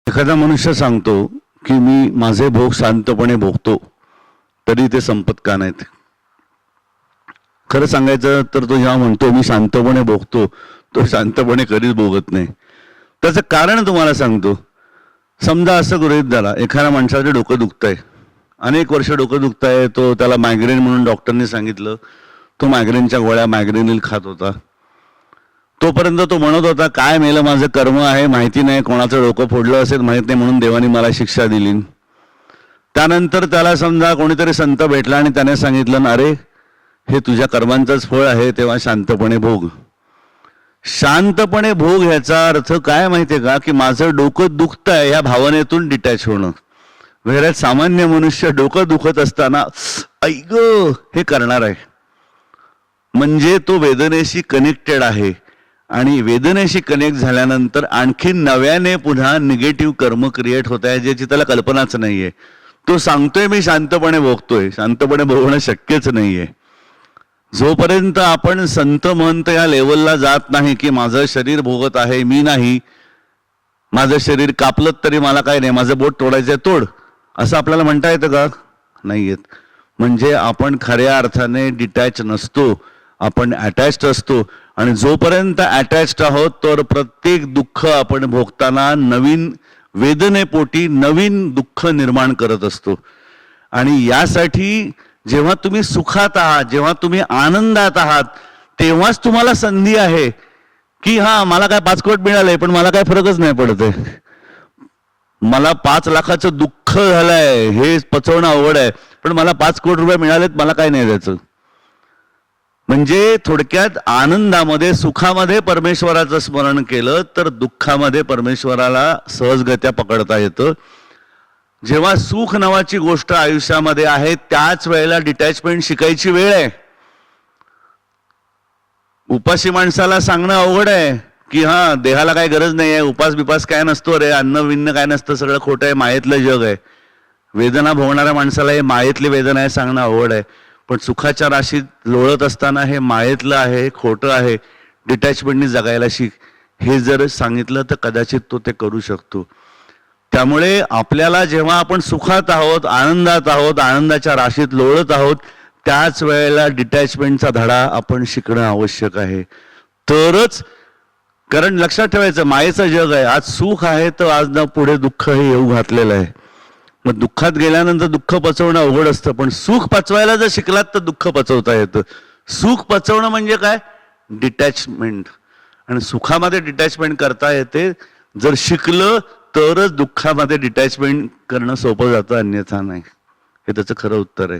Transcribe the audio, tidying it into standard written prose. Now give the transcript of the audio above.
एखादा मनुष्य सांगतो की मी माझे भोग शांतपणे भोगतो तरी ते संपत का नाहीत. खरं सांगायचं तर तो जेव्हा म्हणतो मी शांतपणे भोगतो तो शांतपणे कधीच भोगत नाही. त्याचं कारण तुम्हाला सांगतो. समजा असं गृहीत धरा एखाद्या माणसाचं डोकं दुखतंय, अनेक वर्ष डोकं दुखतंय, तो त्याला मायग्रेन म्हणून डॉक्टरने सांगितलं, तो मायग्रेनच्या गोळ्या मायग्रेनिल खात होता. तोपर्यंत तो म्हणत होता काय मेलं माझं कर्म आहे माहिती नाही, कोणाचं डोकं फोडलं असेल माहित नाही म्हणून देवाने मला शिक्षा दिली. त्यानंतर त्याला समजा कोणीतरी संत भेटला आणि त्याने सांगितलं अरे हे तुझ्या कर्मांचंच फळ आहे तेव्हा शांतपणे भोग. शांतपणे भोग ह्याचा अर्थ काय माहितीये का की माझं डोकं दुखतंय ह्या भावनेतून डिटॅच होणं. वेळेत सामान्य मनुष्य डोकं दुखत असताना ऐक हे करणार आहे म्हणजे तो वेदनेशी कनेक्टेड आहे आणि वेदनेशी कनेक्ट झाल्यानंतर आणखी नव्याने पुन्हा निगेटिव्ह कर्म क्रिएट होत आहे ज्याची त्याला कल्पनाच नाहीये. तो सांगतोय मी शांतपणे भोगतोय, शांतपणे भोगणं शक्यच नाहीये. जोपर्यंत आपण संत महंत या लेवलला जात नाही की माझं शरीर भोगत आहे मी नाही, माझं शरीर कापलं तरी मला काय नाही, माझं बोट तोडायचंय तोड, असं आपल्याला म्हणता येतं का? नाही येत. म्हणजे आपण खऱ्या अर्थाने डिटॅच नसतो, आपण अटॅच्ड असतो. आणि जोपर्यंत अटॅच्ड आहोत तर प्रत्येक दुःख आपण भोगताना नवीन वेदनेपोटी नवीन दुःख निर्माण करत असतो. आणि यासाठी जेव्हा तुम्ही सुखात आहात, जेव्हा तुम्ही आनंदात आहात तेव्हाच तुम्हाला संधी आहे की हा मला काय 5 कोटी मिळालंय पण मला काय फरकच नाही पडत आहे, मला 5 लाखाचं दुःख झालंय हे पचवणं अवघड आहे पण मला 5 कोटी रुपये मिळालेत मला काय नाही द्यायचं. म्हणजे थोडक्यात आनंदामध्ये सुखामध्ये परमेश्वराचं स्मरण केलं तर दुःखामध्ये परमेश्वराला सहजगत्या पकडता येतं. जेव्हा सुख नावाची गोष्ट आयुष्यामध्ये आहे त्याच वेळेला डिटॅचमेंट शिकायची वेळ आहे. उपाशी माणसाला सांगणं अवघड आहे की हा देहाला काय गरज नाही आहे, उपास बिपास काय नसतो रे, अन्न विन्न काय नसतं, सगळं खोटं आहे, मायेतलं जग आहे. वेदना भोगणाऱ्या माणसाला हे मायेतली वेदना आहे सांगणं अवघड आहे. पण सुखाच्या राशीत लोळत असताना हे मायेतलं आहे, खोटं आहे, डिटॅचमेंटनी जगायला शिक, हे जर सांगितलं तर कदाचित तो ते करू शकतो. त्यामुळे आपल्याला जेव्हा आपण सुखात आहोत, आनंदात आहोत, आनंदाच्या राशीत लोळत आहोत त्याच वेळेला डिटॅचमेंटचा धडा आपण शिकणं आवश्यक आहे. तरच, कारण लक्षात ठेवायचं मायेचं जग आहे, आज सुख आहे तर आज ना पुढे दुःख हे येऊ घातलेलं आहे. मग दुःखात गेल्यानंतर दुःख पचवणं अवघड असतं पण सुख पचवायला जर शिकलात तर दुःख पचवता येतं. सुख पचवणं म्हणजे काय? डिटॅचमेंट. आणि सुखामध्ये डिटॅचमेंट करता येते जर शिकलं तरच दुःखामध्ये डिटॅचमेंट करणं सोपं जातं, अन्यथा नाही. हे त्याचं खरं उत्तर आहे.